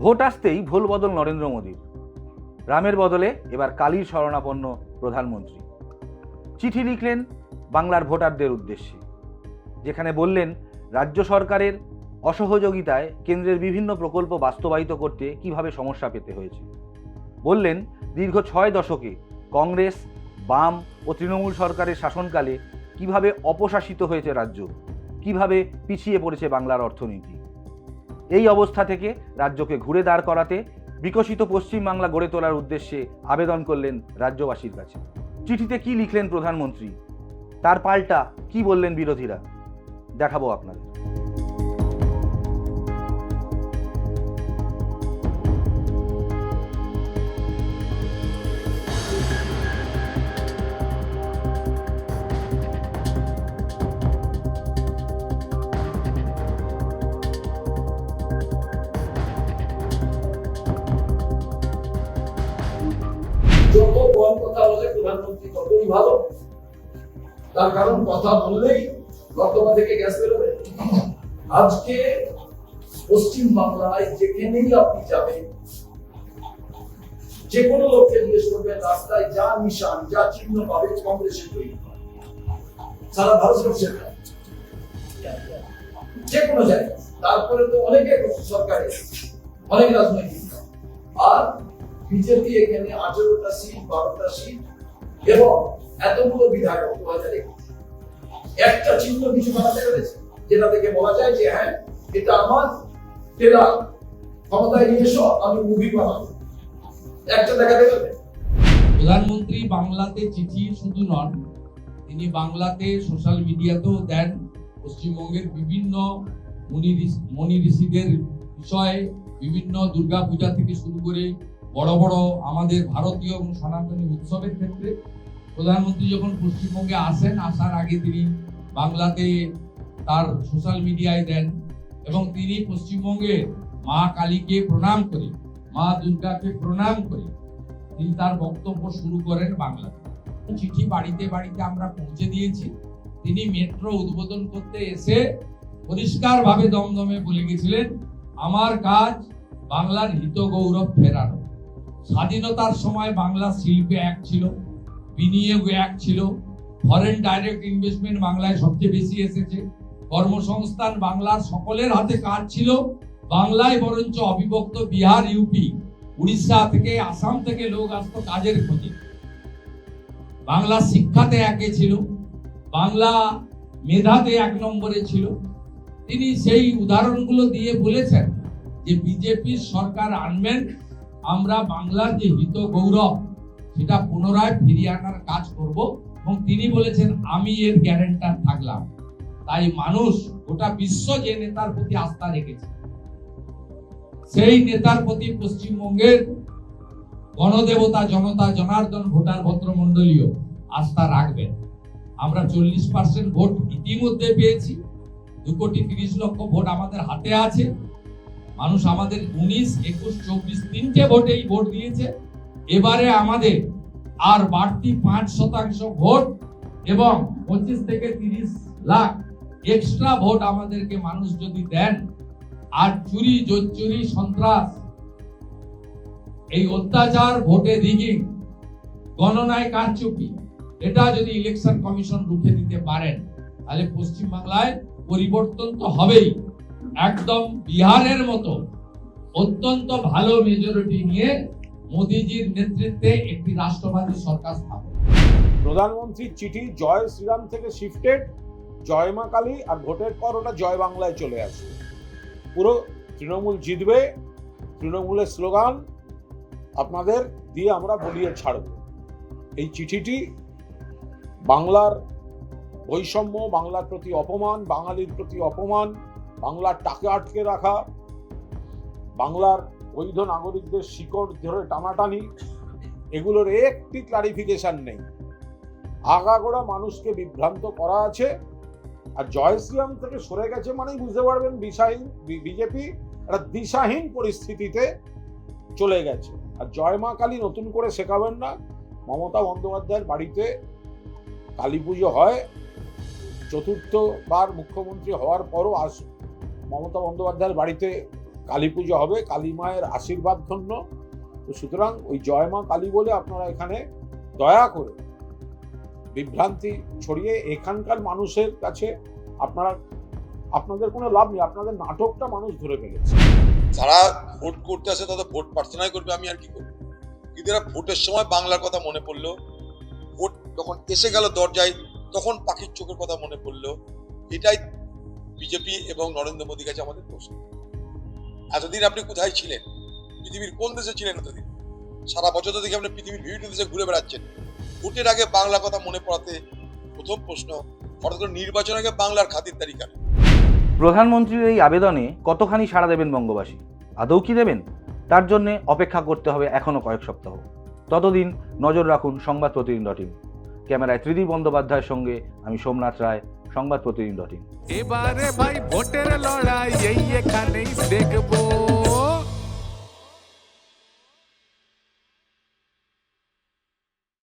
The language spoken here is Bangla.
ভোট আসতেই ভোল বদল নরেন্দ্র মোদীর। রামের বদলে এবার কালীর শরণাপন্ন প্রধানমন্ত্রী চিঠি লিখলেন বাংলার ভোটারদের উদ্দেশ্যে, যেখানে বললেন রাজ্য সরকারের অসহযোগিতায় কেন্দ্রের বিভিন্ন প্রকল্প বাস্তবায়িত করতে কিভাবে সমস্যা পেতে হয়েছে। বললেন দীর্ঘ 6 দশকে কংগ্রেস, বাম ও তৃণমূল সরকারের শাসনকালে কিভাবে অপশাসিত হয়েছে রাজ্য, কিভাবে পিছিয়ে পড়েছে বাংলার অর্থনীতি। এই অবস্থা থেকে রাজ্যকে ঘুরে দাঁড় করাতে বিকশিত পশ্চিমবাংলা গড়ে তোলার উদ্দেশ্যে আবেদন করলেন রাজ্যবাসীর কাছে। চিঠিতে কি লিখলেন প্রধানমন্ত্রী, তার পাল্টা কি বললেন বিরোধীরা, দেখাবো আপনাদের। যত কম কথা বলে প্রধানমন্ত্রী ততই ভালো। তার কারণ কথা বললেই বর্তমান থেকে গ্যাস বেরোবে। আজকে পশ্চিম বাংলায় যেখানেই আপনি যাবেন, যে কোনো লোককে জিজ্ঞেস করবেন, রাস্তায় যা নিশান, যা চিহ্ন পাবে কংগ্রেসের তৈরি। সারা ভারতবর্ষের যে কোনো জায়গায়। তারপরে তো অনেকে সরকারে অনেক রাজনৈতিক, আর বিজেপি এখানে 18টা সিট, 12টা সিট এবং এতগুলো বিধায়ক 2001 একটা চিহ্ন কিছু বানাতে পেরেছে, যেটা থেকে বলা যায় যে হ্যাঁ এটা আমার, এরা ক্ষমতায় নিয়ে এসো, আমি মুভি বানাবো। একটা দেখাতে পারবে? প্রধানমন্ত্রী বাংলাতে চিঠি শুধু নন, তিনি বাংলাতে সোশ্যাল মিডিয়াতেও দেন পশ্চিমবঙ্গের বিভিন্ন মুনি ঋষিদের বিষয়ে, বিভিন্ন দুর্গা পূজা থেকে শুরু করে বড় বড় আমাদের ভারতীয় এবং সনাতনী উৎসবের ক্ষেত্রে প্রধানমন্ত্রী যখন পশ্চিমবঙ্গে আসেন, আসার আগে তিনি বাংলাতে তার সোশ্যাল মিডিয়ায় দেন এবং তিনি পশ্চিমবঙ্গে মা কালীকে প্রণাম করে, মা দুর্গাকে প্রণাম করে তিনি তার বক্তব্য শুরু করেন বাংলাতে। চিঠি বাড়িতে বাড়িতে আমরা পৌঁছে দিয়েছি। তিনি মেট্রো উদ্বোধন করতে এসে পরিষ্কারভাবে দমদমে বলে গেছিলেন, আমার কাজ বাংলার হিত গৌরব ফেরানো। স্বাধীনতার সময় বাংলা শিল্পে এক ছিল, বিনিয়োগ এক ছিল, ফরেন ডাইরেক্ট ইনভেস্টমেন্ট বাংলায় সবচেয়ে বেশি এসেছে, কর্মসংস্থান বাংলার সকলের হাতে কাজ ছিল। বাংলায় বরঞ্চ অবিভক্ত বিহার, ইউপি, উড়িষ্যা থেকে, আসাম থেকে লোক আসতো কাজের খোঁজে। বাংলা শিক্ষাতে একে ছিল, বাংলা মেধাতে 1 নম্বরে ছিল। তিনি সেই উদাহরণগুলো দিয়ে বলেছেন যে বিজেপির সরকার আনবেন, আমরা বাংলার যে হিত গৌরব সেটা পুনরায় ফিরিয়ে আনার কাজ করব। এবং তিনি বলেছেন আমি এর গ্যারান্টার থাকলাম। তাই মানুষ, গোটা বিশ্ব যে নেতার প্রতি আস্থা রেখেছে, সেই নেতার প্রতি পশ্চিমবঙ্গের গণদেবতা জনতা জনার্দন ভোটার ভদ্রমণ্ডলীয় আস্থা রাখবেন। আমরা 40% ভোট ইতিমধ্যে পেয়েছি। 2,30,00,000 ভোট আমাদের হাতে আছে। মানুষ আমাদের 19, 21, 24 তিনটে ভোটেই ভোট দিয়েছে। এবারে আমাদের আর বাড়তি 5% ভোট এবং 25 থেকে 30 লাখ এক্সট্রা ভোট আমাদেরকে মানুষ যদি দেন, আর চুরি, জোচ্চুরি, সন্ত্রাস, এই অত্যাচার, ভোটে রিগিং, গণনায় কারচুপি, এটা যদি ইলেকশন কমিশন রুখে দিতে পারেন, তাহলে পশ্চিমবাংলায় পরিবর্তন তো হবেই। একদম বিহারের মতো অত্যন্ত ভালো মেজরিটি নিয়ে মোদিজির নেতৃত্বে একটি রাষ্ট্রবাদী সরকার স্থাপন। প্রধানমন্ত্রীর চিঠি জয় শ্রীরাম থেকে শিফটেড জয় মা কালী, আর ভোটের পর ওটা জয় বাংলায় চলে আসবে। পুরো তৃণমূল জিতবে, তৃণমূলের স্লোগান আপনাদের দিয়ে আমরা বলিয়ে ছাড়ব। এই চিঠিটি বাংলার বৈষম্য, বাংলার প্রতি অপমান, বাঙালির প্রতি অপমান, বাংলার টাকা আটকে রাখা, বাংলার বৈধ নাগরিকদের শিকড় ধরে টানাটানি, এগুলোর একটি ক্লারিফিকেশন নেই। আগাগোড়া মানুষকে বিভ্রান্ত করা আছে। আর জয় শ্রীরাম থেকে সরে গেছে মানেই বুঝতে পারবেন বিজেপি একটা দিশাহীন পরিস্থিতিতে চলে গেছে। আর জয় মা কালী নতুন করে শেখাবেন না। মমতা বন্দ্যোপাধ্যায়ের বাড়িতে কালী পুজো হয়, চতুর্থবার মুখ্যমন্ত্রী হওয়ার পরও মমতা বন্দ্যোপাধ্যায়ের বাড়িতে কালী পুজো হবে, কালী মায়ের আশীর্বাদ ধন্য। তো সুতরাং ওই জয় মা কালী বলে আপনারা এখানে দয়া করে বিভ্রান্তি ছড়িয়ে এখানকার মানুষের কাছে আপনাদের কোনো লাভ নেই, আপনাদের নাটকটা মানুষ ধরে ফেলেছে। যারা ভোট করতে আসে তাদের ভোট প্রার্থনাই করবে, আমি আর কি করবো। কিন্তু এরা ভোটের সময় বাংলার কথা মনে পড়লো, ভোট যখন এসে গেল দরজায় তখন পাখির চোখের কথা মনে পড়লো। এটাই বিজেপি এবং নরেন্দ্র মোদীর কাছে আমাদের প্রশ্ন। এতদিন আপনি কোথায় ছিলেন? পৃথিবীর কোন দেশে ছিলেন এতদিন? সারা বছর তো দেখি আপনি পৃথিবীর বিভিন্ন দেশে ঘুরে বেড়াচ্ছেন। ভোটের আগে বাংলা কথা মনে পড়াতে প্রথম প্রশ্ন, হঠাৎ করে নির্বাচন আগে বাংলার খাতিরদারি কেন? প্রধানমন্ত্রীর এই আবেদনে কতখানি সাড়া দেবেন বঙ্গবাসী? আদৌ কি দেবেন? তার জন্যে অপেক্ষা করতে হবে এখনও কয়েক সপ্তাহ। ততদিন নজর রাখুন সংবাদ প্রতিদিন.in। ক্যামেরায় ত্রিদীপ বন্দ্যোপাধ্যায়ের সঙ্গে আমি সোমনাথ রায়, সংবাদ প্রতিদিন.in। এবারে ভাই ভোটের লড়াই এই এখানেই দেখবো।